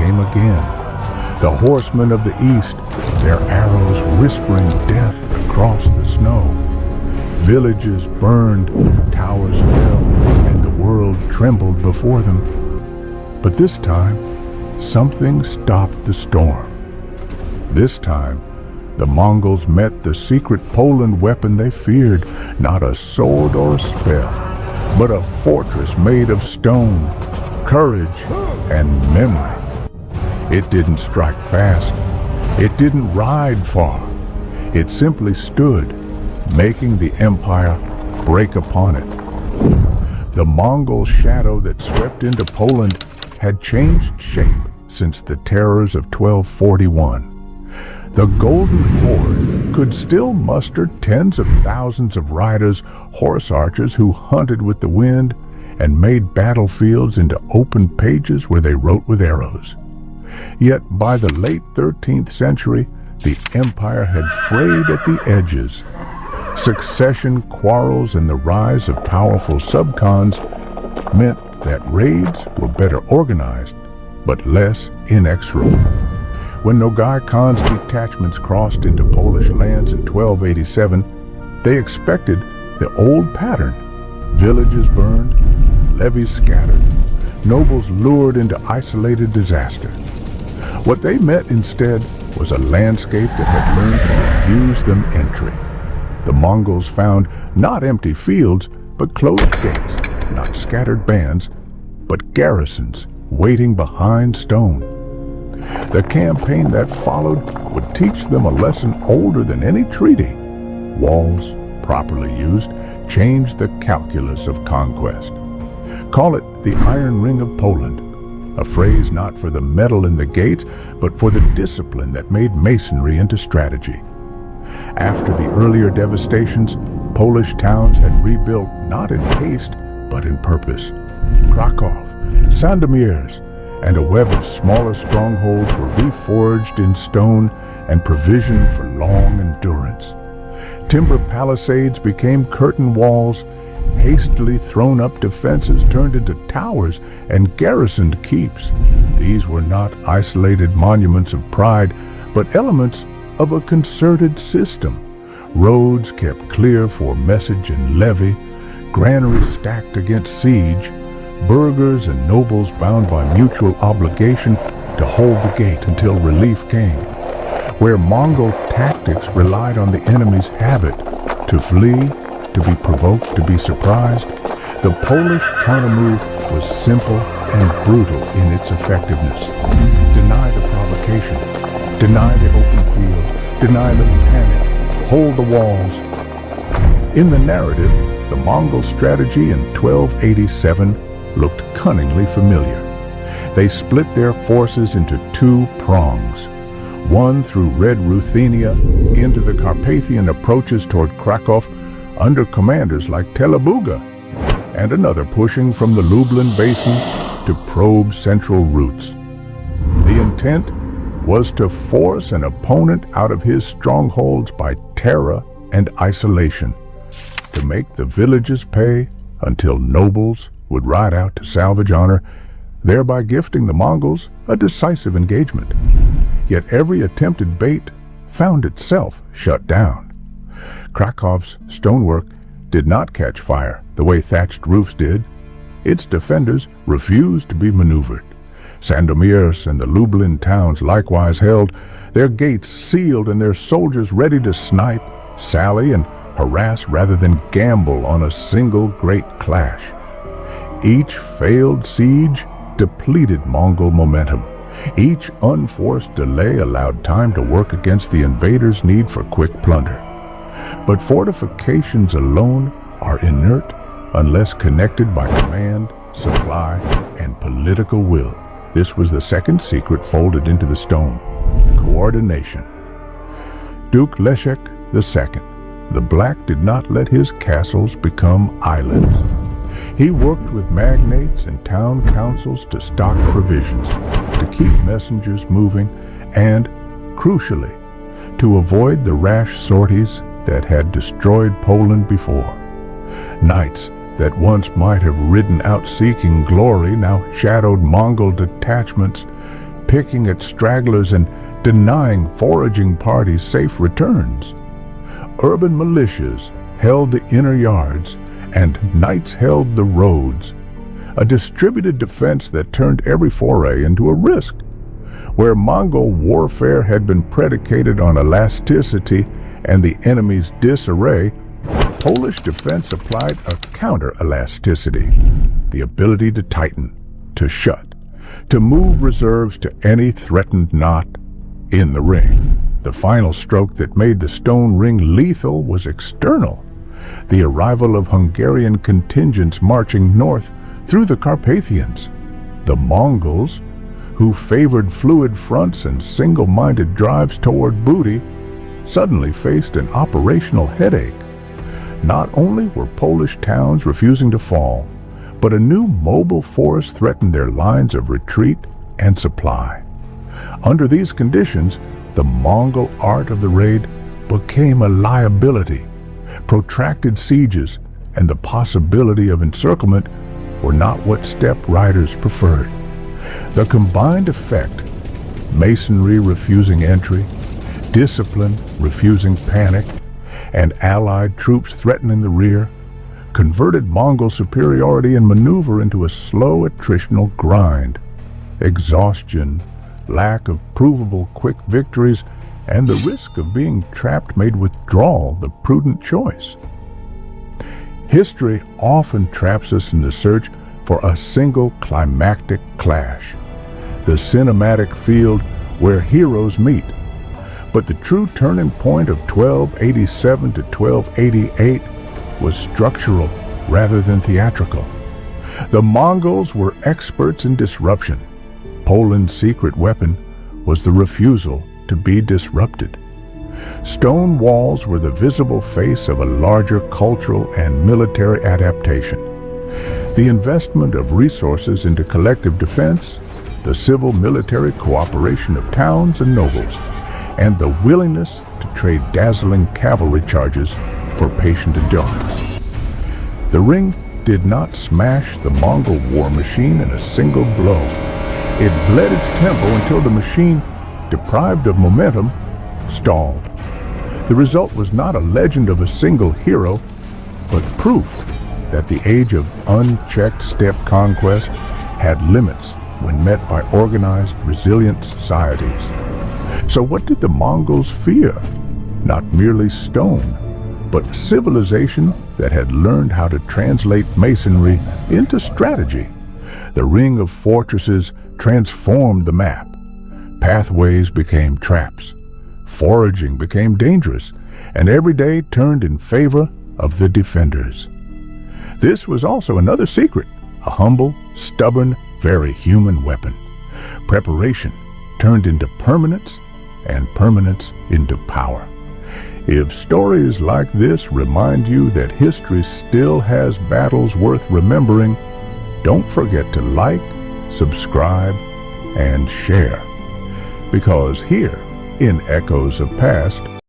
came again. The horsemen of the east, their arrows whispering death across the snow. Villages burned, towers fell, and the world trembled before them. But this time, something stopped the storm. This time, the Mongols met the secret Poland weapon they feared, not a sword or a spell, but a fortress made of stone, courage, and memory. It didn't strike fast. It didn't ride far. It simply stood, making the empire break upon it. The Mongol shadow that swept into Poland had changed shape since the terrors of 1241. The Golden Horde could still muster tens of thousands of riders, horse archers who hunted with the wind and made battlefields into open pages where they wrote with arrows. Yet by the late 13th century, the empire had frayed at the edges. Succession quarrels and the rise of powerful subkhans meant that raids were better organized, but less inexorable. When Nogai Khan's detachments crossed into Polish lands in 1287, they expected the old pattern. Villages burned, levies scattered, nobles lured into isolated disaster. What they met instead was a landscape that had learned to refuse them entry. The Mongols found not empty fields, but closed gates, not scattered bands, but garrisons waiting behind stone. The campaign that followed would teach them a lesson older than any treaty. Walls, properly used, changed the calculus of conquest. Call it the Iron Ring of Poland, a phrase not for the metal in the gates, but for the discipline that made masonry into strategy. After the earlier devastations, Polish towns had rebuilt not in haste, but in purpose. Krakow, Sandomierz, and a web of smaller strongholds were reforged in stone and provisioned for long endurance. Timber palisades became curtain walls, hastily thrown up defenses turned into towers and garrisoned keeps. These were not isolated monuments of pride, but elements of a concerted system. Roads kept clear for message and levy, granaries stacked against siege, burghers and nobles bound by mutual obligation to hold the gate until relief came. Where Mongol tactics relied on the enemy's habit to flee, to be provoked, to be surprised, the Polish countermove was simple and brutal in its effectiveness. Deny the provocation, deny the open field, deny the panic, hold the walls. In the narrative, the Mongol strategy in 1287 looked cunningly familiar. They split their forces into two prongs, one through Red Ruthenia into the Carpathian approaches toward Krakow under commanders like Telebuga, and another pushing from the Lublin Basin to probe central routes. The intent was to force an opponent out of his strongholds by terror and isolation, to make the villages pay until nobles would ride out to salvage honor, thereby gifting the Mongols a decisive engagement. Yet every attempted bait found itself shut down. Krakow's stonework did not catch fire the way thatched roofs did. Its defenders refused to be maneuvered. Sandomierz and the Lublin towns likewise held, their gates sealed and their soldiers ready to snipe, sally, and harass rather than gamble on a single great clash. Each failed siege depleted Mongol momentum. Each unforced delay allowed time to work against the invaders' need for quick plunder. But fortifications alone are inert unless connected by command, supply, and political will. This was the second secret folded into the stone: coordination. Duke Leszek II, the Black, did not let his castles become islands. He worked with magnates and town councils to stock provisions, to keep messengers moving, and, crucially, to avoid the rash sorties that had destroyed Poland before. Knights that once might have ridden out seeking glory now shadowed Mongol detachments, picking at stragglers and denying foraging parties safe returns. Urban militias held the inner yards, and knights held the roads, a distributed defense that turned every foray into a risk. Where Mongol warfare had been predicated on elasticity and the enemy's disarray, Polish defense applied a counter-elasticity, the ability to tighten, to shut, to move reserves to any threatened knot in the ring. The final stroke that made the stone ring lethal was external, the arrival of Hungarian contingents marching north through the Carpathians. The Mongols, who favored fluid fronts and single-minded drives toward booty, suddenly faced an operational headache. Not only were Polish towns refusing to fall, but a new mobile force threatened their lines of retreat and supply. Under these conditions, the Mongol art of the raid became a liability. Protracted sieges and the possibility of encirclement were not what steppe riders preferred. The combined effect, masonry refusing entry, discipline refusing panic, and allied troops threatening the rear, converted Mongol superiority in maneuver into a slow attritional grind. Exhaustion, lack of provable quick victories, and the risk of being trapped made withdrawal the prudent choice. History often traps us in the search for a single climactic clash, the cinematic field where heroes meet. But the true turning point of 1287 to 1288 was structural rather than theatrical. The Mongols were experts in disruption. Poland's secret weapon was the refusal to be disrupted. Stone walls were the visible face of a larger cultural and military adaptation. The investment of resources into collective defense, the civil-military cooperation of towns and nobles, and the willingness to trade dazzling cavalry charges for patient endurance. The ring did not smash the Mongol war machine in a single blow. It bled its tempo until the machine, deprived of momentum, stalled. The result was not a legend of a single hero, but proof that the age of unchecked steppe conquest had limits when met by organized, resilient societies. So what did the Mongols fear? Not merely stone, but civilization that had learned how to translate masonry into strategy. The ring of fortresses transformed the map. Pathways became traps. Foraging became dangerous, and every day turned in favor of the defenders. This was also another secret, a humble, stubborn, very human weapon. Preparation turned into permanence, and permanence into power. If stories like this remind you that history still has battles worth remembering, don't forget to like, subscribe, and share. Because here, in Echoes of Past,